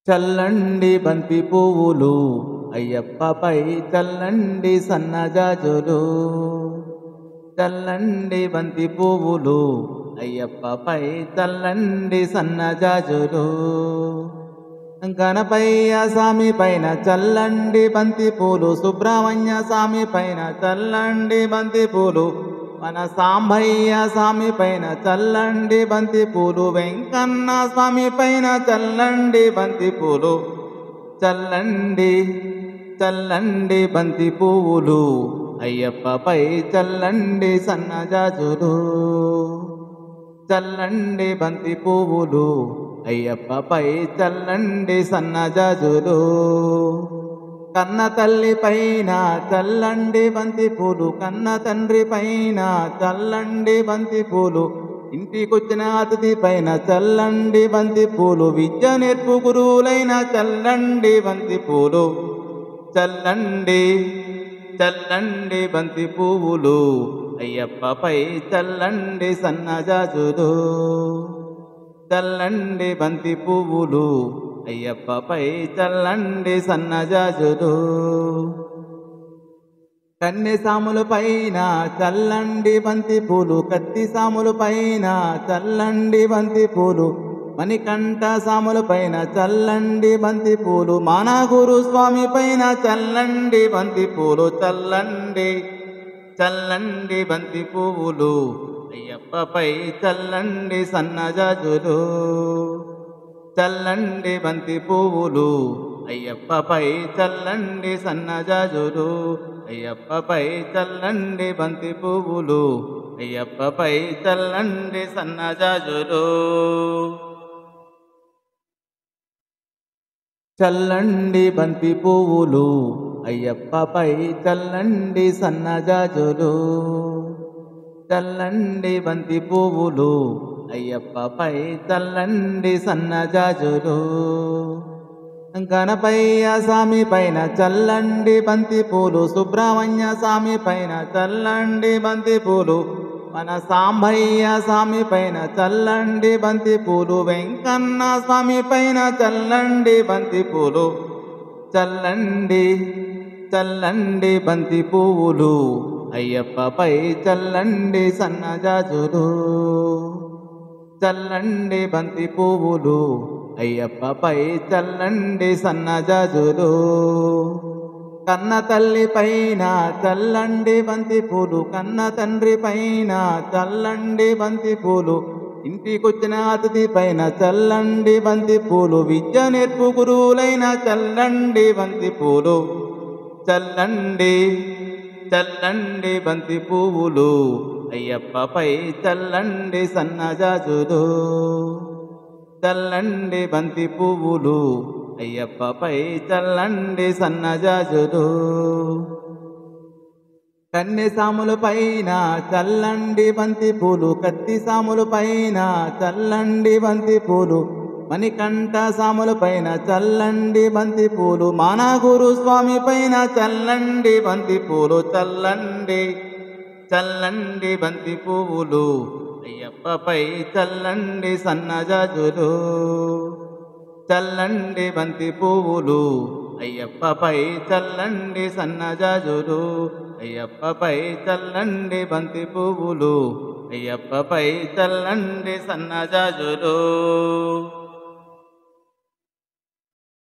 చల్లండి బంతి పువ్వులు అయ్యప్పపై చల్లండి సన్నజాజులు. చల్లండి బంతి పువ్వులు అయ్యప్పపై చల్లండి సన్నజాజులు. గణపయ్య స్వామి పైన చల్లండి బంతి పూలు, సుబ్రహ్మణ్య స్వామి పైన చల్లండి బంతి పూలు, మన సాంబయ్య స్వామి పైన చల్లండి బంతి పూలు, వెంకన్న స్వామి పైన చల్లండి బంతి పూలు. చల్లండి చల్లండి బంతి పువ్వులు అయ్యప్పపై చల్లండి సన్నజాజులు. చల్లండి బంతి పువ్వులు అయ్యప్పపై చల్లండి సన్నజాజులు. కన్న తల్లి పైన చల్లండి బంతి పూలు, కన్న తండ్రి పైన చల్లండి బంతి పూలు, ఇంటికొచ్చిన అతిథి పైన చల్లండి బంతి పూలు, విద్య నేర్పు గురువులైన చల్లండి బంతి పూలు. చల్లండి చల్లండి బంతి పువ్వులు అయ్యప్పపై చల్లండి సన్నజాజులు. చల్లండి బంతి పువ్వులు అయ్యప్పపై చల్లండి సన్నజాజులు. కన్నె సాముల పైన చల్లండి బంతి పూలు, కత్తి సాముల పైన చల్లండి బంతి పూలు, మణికంఠ సాముల పైన చల్లండి బంతి పూలు, మానగురు స్వామి పైన చల్లండి బంతి పూలు. చల్లండి చల్లండి బంతి పువ్వులు అయ్యప్పపై చల్లండి సన్నజాజులు. చల్లండి బంతి పువ్వులు అయ్యప్పపై చల్లండి సన్నజాజులు. అయ్యప్పపై చల్లండి బంతి పువ్వులు అయ్యప్పపై చల్లండి సన్నజాజులు. చల్లండి బంతి పువ్వులు అయ్యప్పపై చల్లండి సన్నజాజులు. చల్లండి బంతి పువ్వులు అయ్యప్పపై చల్లండి సన్నజాజులు. గణపయ్య స్వామి పైన చల్లండి బంతి పూలు, సుబ్రహ్మణ్య స్వామి పైన చల్లండి బంతి పూలు, మన సాంబయ్య స్వామి పైన చల్లండి బంతి పూలు, వెంకన్న స్వామి పైన చల్లండి బంతి పూలు. చల్లండి చల్లండి బంతి పువ్వులు అయ్యప్పపై చల్లండి సన్నజాజులు. చల్లండి బంతి పువ్వులు అయ్యప్పపై చల్లండి సన్నజాజులు. కన్న తల్లి పైన చల్లండి బంతి పూలు, కన్న తండ్రి పైన చల్లండి బంతి పూలు, ఇంటికొచ్చిన అతిథి పైన చల్లండి బంతి పూలు, విద్య నేర్పు గురువులైన చల్లండి బంతి పూలు. చల్లండి చల్లండి బంతి పువ్వులు అయ్యప్పపై చల్లండి సన్నజాజులు. చల్లండి బంతి పువ్వులు అయ్యప్పపై చల్లండి సన్నజాజులు. కన్నె సాముల పైన చల్లండి బంతి పూలు, కత్తి సాముల పైన చల్లండి బంతి పూలు, మణికంఠ సాముల పైన చల్లండి బంతి పూలు, మానగురు స్వామి పైన చల్లండి బంతి పూలు. చల్లండి చల్లండి బంతి పువ్వులు అయ్యప్పపై చల్లండి సన్నజాజులు. చల్లండి బంతి పువ్వులు అయ్యప్పపై చల్లండి సన్నజాజులు. అయ్యప్పపై చల్లండి బంతి పువ్వులు అయ్యప్పపై చల్లండి సన్నజాజులు.